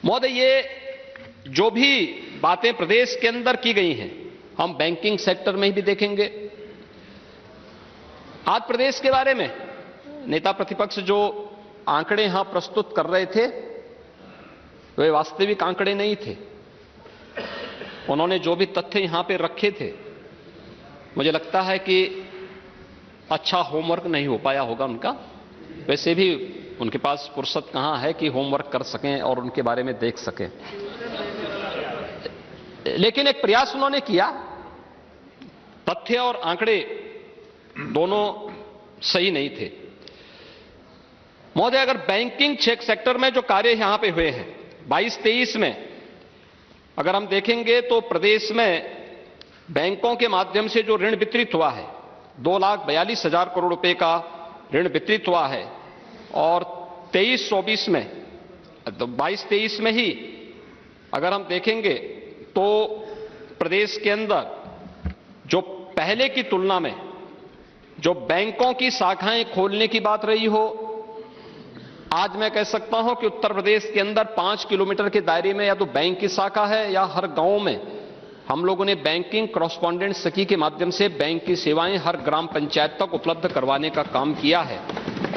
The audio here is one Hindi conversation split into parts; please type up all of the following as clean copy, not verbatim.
महोदय, ये जो भी बातें प्रदेश के अंदर की गई हैं, हम बैंकिंग सेक्टर में भी देखेंगे। आज प्रदेश के बारे में नेता प्रतिपक्ष जो आंकड़े यहां प्रस्तुत कर रहे थे, वे वास्तविक आंकड़े नहीं थे। उन्होंने जो भी तथ्य यहां पे रखे थे, मुझे लगता है कि अच्छा होमवर्क नहीं हो पाया होगा उनका। वैसे भी उनके पास फुर्सत कहां है कि होमवर्क कर सकें और उनके बारे में देख सकें, लेकिन एक प्रयास उन्होंने किया। तथ्य और आंकड़े दोनों सही नहीं थे। महोदय, अगर बैंकिंग चेक सेक्टर में जो कार्य यहां पे हुए हैं 22-23 में अगर हम देखेंगे तो प्रदेश में बैंकों के माध्यम से जो ऋण वितरित हुआ है 2,42,000 करोड़ रुपए का ऋण वितरित हुआ है। और 23-24 में 22-23 में ही अगर हम देखेंगे तो प्रदेश के अंदर जो पहले की तुलना में जो बैंकों की शाखाएं खोलने की बात रही हो, आज मैं कह सकता हूं कि उत्तर प्रदेश के अंदर 5 किलोमीटर के दायरे में या तो बैंक की शाखा है या हर गांव में हम लोगों ने बैंकिंग कॉरेस्पॉन्डेंट सखी के माध्यम से बैंक की सेवाएं हर ग्राम पंचायत तक उपलब्ध करवाने का काम किया है।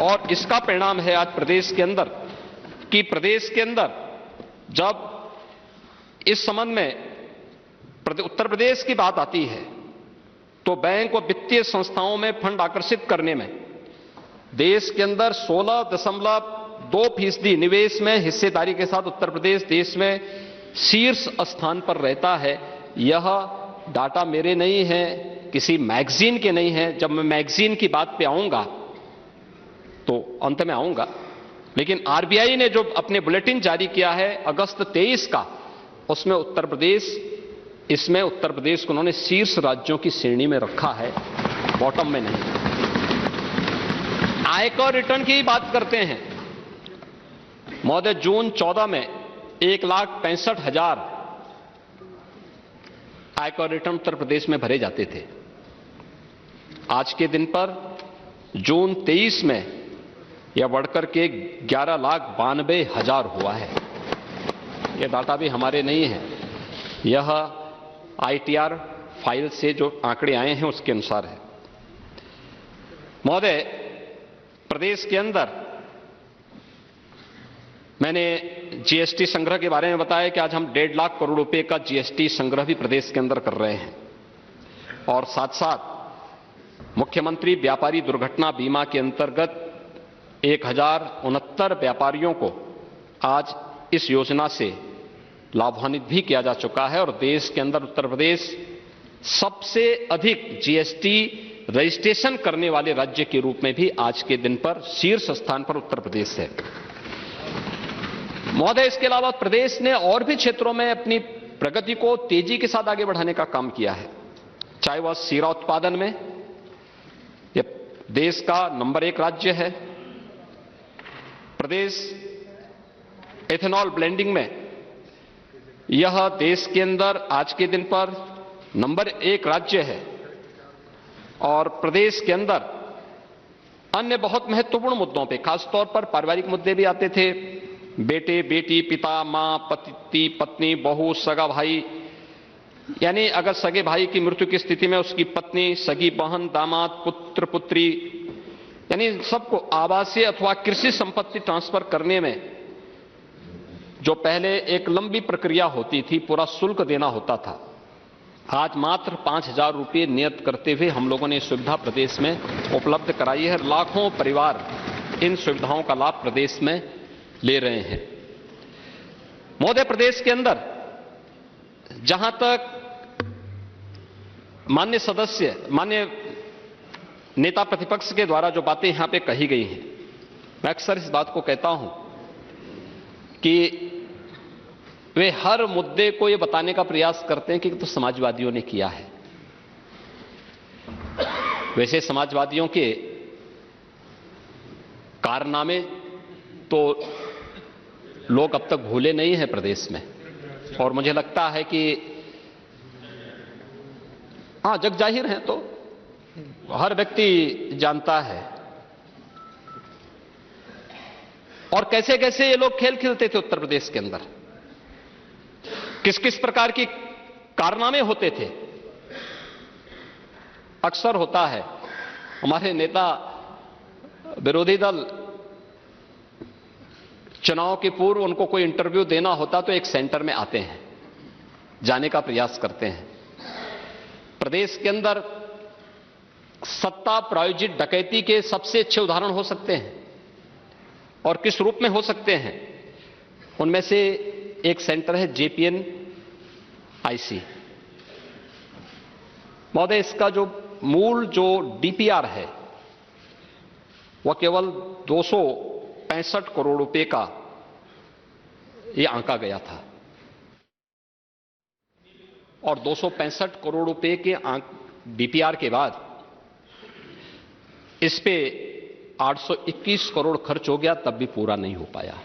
और इसका परिणाम है आज प्रदेश के अंदर कि प्रदेश के अंदर जब इस संबंध में उत्तर प्रदेश की बात आती है तो बैंक और वित्तीय संस्थाओं में फंड आकर्षित करने में देश के अंदर 16.2% निवेश में हिस्सेदारी के साथ उत्तर प्रदेश देश में शीर्ष स्थान पर रहता है। यह डाटा मेरे नहीं है, किसी मैगजीन के नहीं है। जब मैं मैगजीन की बात पे आऊंगा तो अंत में आऊंगा, लेकिन आरबीआई ने जो अपने बुलेटिन जारी किया है अगस्त 23 का, उसमें उत्तर प्रदेश को उन्होंने शीर्ष राज्यों की श्रेणी में रखा है, बॉटम में नहीं। आयकर रिटर्न की बात करते हैं महोदय, जून 14 में 1,65,000 आयकर रिटर्न उत्तर प्रदेश में भरे जाते थे। आज के दिन पर जून 23 में यह बढ़कर के 11,92,000 हुआ है। यह डाटा भी हमारे नहीं है, यह आईटीआर फाइल से जो आंकड़े आए हैं उसके अनुसार है। महोदय, प्रदेश के अंदर मैंने जीएसटी संग्रह के बारे में बताया कि आज हम 1.5 लाख करोड़ रुपए का जीएसटी संग्रह भी प्रदेश के अंदर कर रहे हैं। और साथ साथ मुख्यमंत्री व्यापारी दुर्घटना बीमा के अंतर्गत 1,069 व्यापारियों को आज इस योजना से लाभान्वित भी किया जा चुका है। और देश के अंदर उत्तर प्रदेश सबसे अधिक जीएसटी रजिस्ट्रेशन करने वाले राज्य के रूप में भी आज के दिन पर शीर्ष स्थान पर उत्तर प्रदेश है। महोदय, इसके अलावा प्रदेश ने और भी क्षेत्रों में अपनी प्रगति को तेजी के साथ आगे बढ़ाने का काम किया है, चाहे वह शीरा उत्पादन में, यह देश का नंबर 1 राज्य है। प्रदेश एथेनॉल ब्लेंडिंग में यह देश के अंदर आज के दिन पर नंबर 1 राज्य है। और प्रदेश के अंदर अन्य बहुत महत्वपूर्ण मुद्दों पे, खासतौर पर पारिवारिक मुद्दे भी आते थे, बेटे बेटी, पिता मां, पति पत्नी, बहू, सगा भाई, यानी अगर सगे भाई की मृत्यु की स्थिति में उसकी पत्नी, सगी बहन, दामाद, पुत्र पुत्री, यानी सबको आवासीय अथवा कृषि संपत्ति ट्रांसफर करने में जो पहले एक लंबी प्रक्रिया होती थी, पूरा शुल्क देना होता था, आज मात्र 5,000 रुपये नियत करते हुए हम लोगों ने सुविधा प्रदेश में उपलब्ध कराई है। लाखों परिवार इन सुविधाओं का लाभ प्रदेश में ले रहे हैं। महोदय, प्रदेश के अंदर जहां तक माननीय नेता प्रतिपक्ष के द्वारा जो बातें यहां पे कही गई हैं, मैं अक्सर इस बात को कहता हूं कि वे हर मुद्दे को यह बताने का प्रयास करते हैं कि तो समाजवादियों ने किया है। वैसे समाजवादियों के कारनामे तो लोग अब तक भूले नहीं हैं प्रदेश में, और मुझे लगता है कि हां, जग जाहिर है तो हर व्यक्ति जानता है। और कैसे कैसे ये लोग खेल खेलते थे उत्तर प्रदेश के अंदर। किस किस प्रकार की कारनामे होते थे। अक्सर होता है हमारे नेता विरोधी दल चुनाव के पूर्व उनको कोई इंटरव्यू देना होता तो एक सेंटर में आते हैं, जाने का प्रयास करते हैं। प्रदेश के अंदर सत्ता प्रायोजित डकैती के सबसे अच्छे उदाहरण हो सकते हैं और किस रूप में हो सकते हैं, उनमें से एक सेंटर है जेपीएन आईसी। महोदय, इसका जो मूल जो डीपीआर है वह केवल 265 करोड़ रुपए का यह आंका गया था और 265 करोड़ रुपए के डीपीआर के बाद इस पे 821 करोड़ खर्च हो गया, तब भी पूरा नहीं हो पाया।